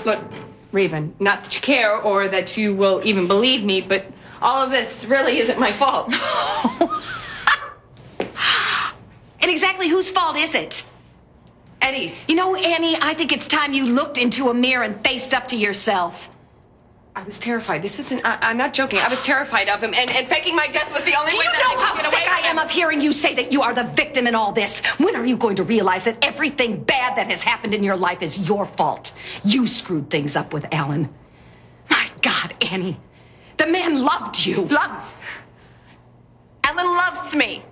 Look, Raven, not that you care or that you will even believe me, but all of this really isn't my fault. And exactly whose fault is it? Eddie's. You know, Annie, I think it's time you looked into a mirror and faced up to yourself. I was terrified. This isn't, I'm not joking. I was terrified of him, and faking my death was the only way Do you that I know could how get away sick I with am it. of hearing you say that you are the victim in all this? When are you going to realize that everything bad that has happened in your life is your fault? You screwed things up with Alan. My God, Annie. The man loved you. Loves. Alan loves me.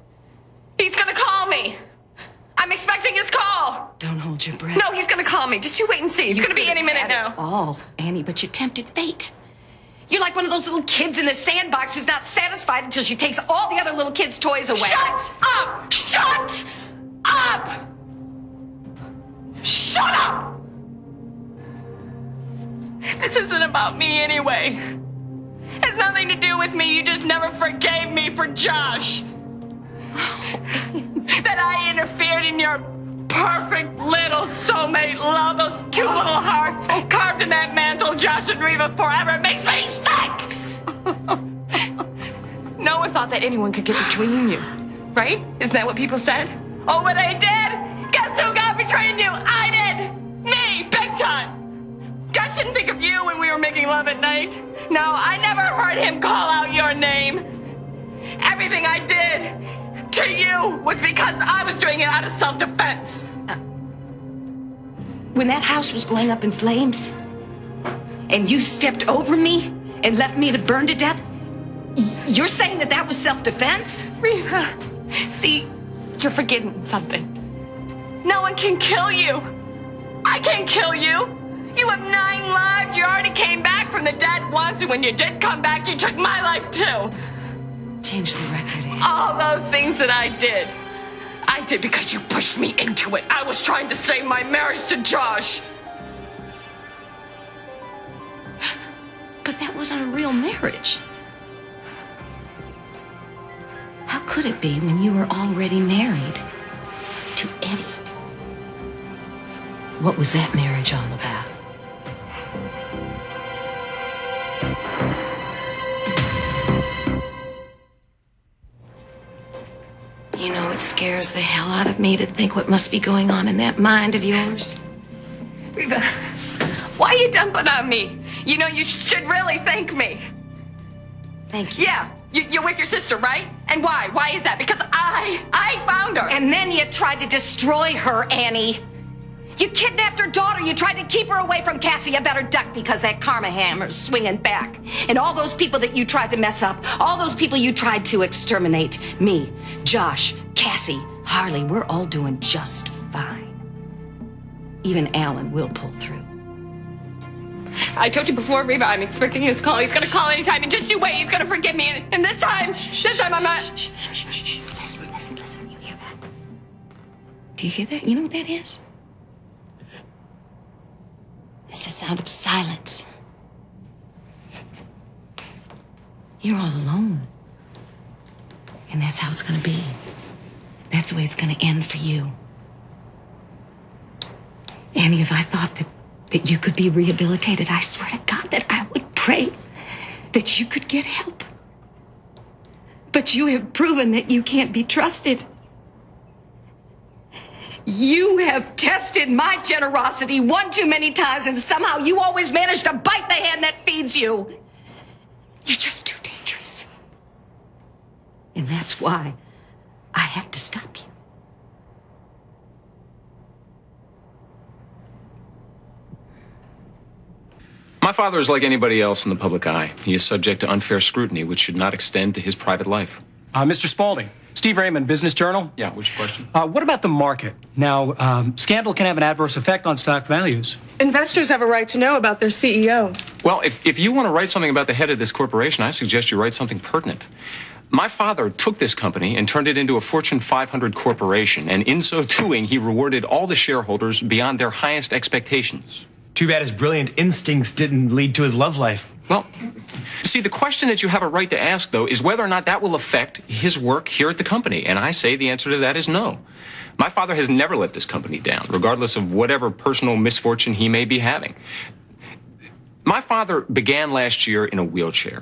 He's gonna call me. I'm expecting his call. Don't hold your breath. No, he's gonna call me. Just you wait and see. It's gonna be any minute now. Oh, Annie, but you tempted fate. You're like one of those little kids in a sandbox who's not satisfied until she takes all the other little kids' toys away. Shut up! Shut up! Shut up! This isn't about me anyway. It has nothing to do with me. You just never forgave me for Josh. That I interfered in your perfect little soulmate love. Those two little hearts carved in that mantle, Josh and Reva forever. It makes me sick! No one thought that anyone could get between you, right? Isn't that what people said? Oh, but I did! Guess who got between you? I did! Me, big time! Josh didn't think of you when we were making love at night. No, I never heard him call out your name. Everything I did to you was because I was doing it out of self-defense. When that house was going up in flames, and you stepped over me and left me to burn to death, you're saying that that was self-defense? Reva, see, you're forgetting something. No one can kill you. I can't kill you. You have 9 lives. You already came back from the dead once, and when you did come back, you took my life too. Change the record, Annie. All those things that I did because you pushed me into it. I was trying to save my marriage to Josh. But that wasn't a real marriage. How could it be when you were already married to Eddie? What was that marriage all about? You know, it scares the hell out of me to think what must be going on in that mind of yours. Reva, why are you dumping on me? You know, you should really thank me. Thank you. Yeah, you're with your sister, right? And why? Why is that? Because I found her. And then you tried to destroy her, Annie. You kidnapped her daughter. You tried to keep her away from Cassie. You better duck because that karma hammer's swinging back. And all those people that you tried to mess up, all those people you tried to exterminate, me, Josh, Cassie, Harley, we're all doing just fine. Even Alan will pull through. I told you before, Reva, I'm expecting his call. He's gonna call anytime, and just you wait. He's gonna forgive me. And this time I'm not. Shh. Listen. You hear that? Do you hear that? You know what that is? It's the sound of silence. You're all alone. And that's how it's gonna be. That's the way it's gonna end for you. Annie, if I thought that you could be rehabilitated, I swear to God that I would pray that you could get help. But you have proven that you can't be trusted. You have tested my generosity one too many times, and somehow you always manage to bite the hand that feeds you. You're just too dangerous. And that's why I have to stop you. My father is like anybody else in the public eye. He is subject to unfair scrutiny, which should not extend to his private life. Mr. Spaulding, Steve Raymond, Business Journal. Yeah, which question? What about the market? Now, scandal can have an adverse effect on stock values. Investors have a right to know about their CEO. Well, if you want to write something about the head of this corporation, I suggest you write something pertinent. My father took this company and turned it into a Fortune 500 corporation, and in so doing, he rewarded all the shareholders beyond their highest expectations. Too bad his brilliant instincts didn't lead to his love life. Well, see, the question that you have a right to ask, though, is whether or not that will affect his work here at the company. And I say the answer to that is no. My father has never let this company down, regardless of whatever personal misfortune he may be having. My father began last year in a wheelchair.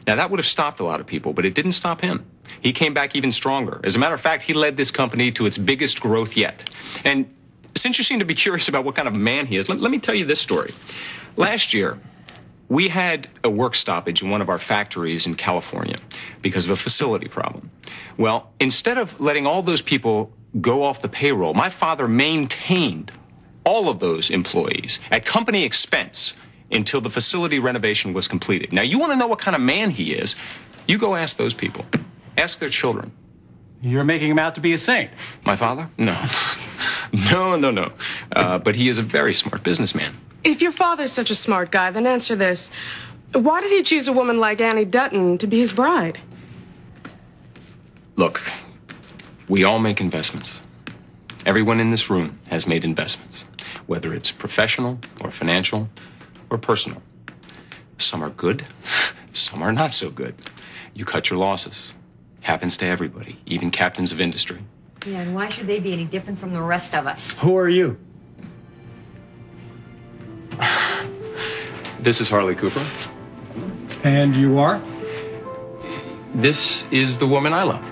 Now, that would have stopped a lot of people, but it didn't stop him. He came back even stronger. As a matter of fact, he led this company to its biggest growth yet. And since you seem to be curious about what kind of man he is, let me tell you this story. Last year, we had a work stoppage in one of our factories in California because of a facility problem. Well, instead of letting all those people go off the payroll, my father maintained all of those employees at company expense until the facility renovation was completed. Now, you want to know what kind of man he is? You go ask those people. Ask their children. You're making him out to be a saint. My father? No. No. But he is a very smart businessman. If your father's such a smart guy, then answer this. Why did he choose a woman like Annie Dutton to be his bride? Look, we all make investments. Everyone in this room has made investments, whether it's professional or financial or personal. Some are good, some are not so good. You cut your losses. Happens to everybody, even captains of industry. Yeah, and why should they be any different from the rest of us? Who are you? This is Harley Cooper. And you are? This is the woman I love.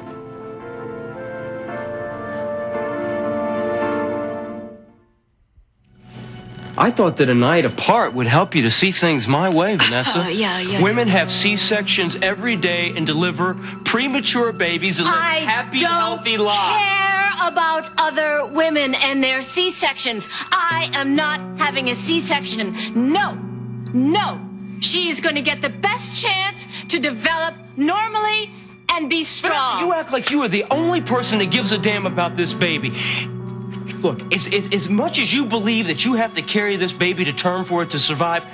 I thought that a night apart would help you to see things my way, Vanessa. Yeah. Women have C-sections every day and deliver premature babies and live happy, healthy lives. I don't care about other women and their C-sections. I am not having a C-section. No. She is going to get the best chance to develop normally and be strong. Vanessa, you act like you are the only person that gives a damn about this baby. Look, as much as you believe that you have to carry this baby to term for it to survive,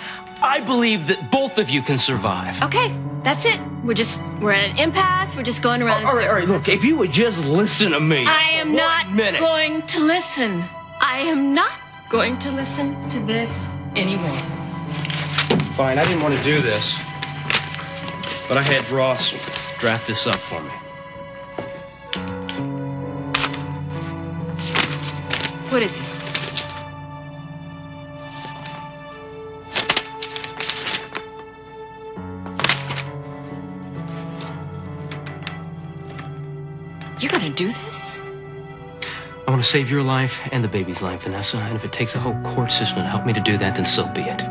I believe that both of you can survive. Okay, that's it. We're at an impasse. We're just going around in All circles. right, look, if you would just listen to me. I am not minute. going to listen. I am not going to listen to this anymore. Fine, I didn't want to do this, but I had Ross draft this up for me. What is this? You're gonna do this? I want to save your life and the baby's life, Vanessa, and if it takes a whole court system to help me to do that, then so be it.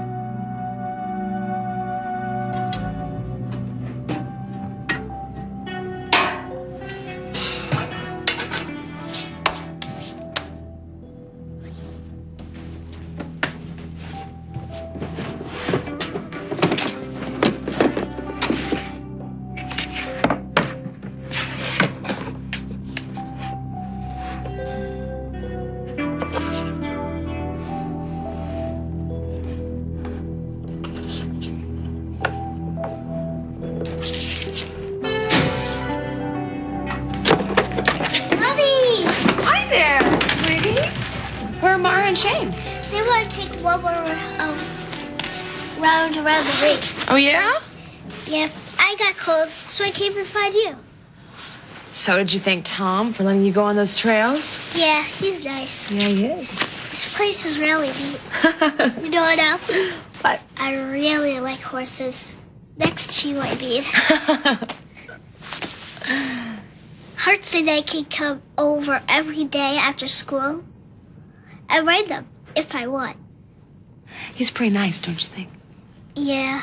Hi there, sweetie. Where are Mara and Shane? They want to take one more round around the ring. Oh, yeah? Yep, I got cold, so I came to find you. So did you thank Tom for letting you go on those trails? Yeah, he's nice. Yeah, he is. This place is really neat. You know what else? What? I really like horses. Next to you, I mean. Hart said they can come over every day after school and ride them if I want. He's pretty nice, don't you think? Yeah.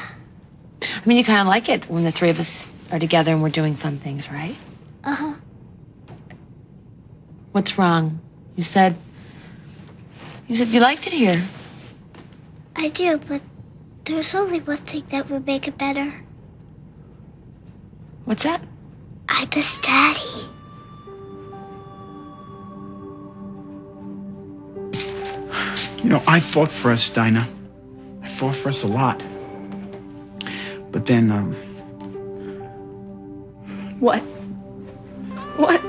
I mean, you kind of like it when the three of us are together and we're doing fun things, right? Uh-huh. What's wrong? You said you liked it here. I do, but there's only one thing that would make it better. What's that? I miss Daddy. You know, I fought for us, Dinah. I fought for us a lot. But then, What? What?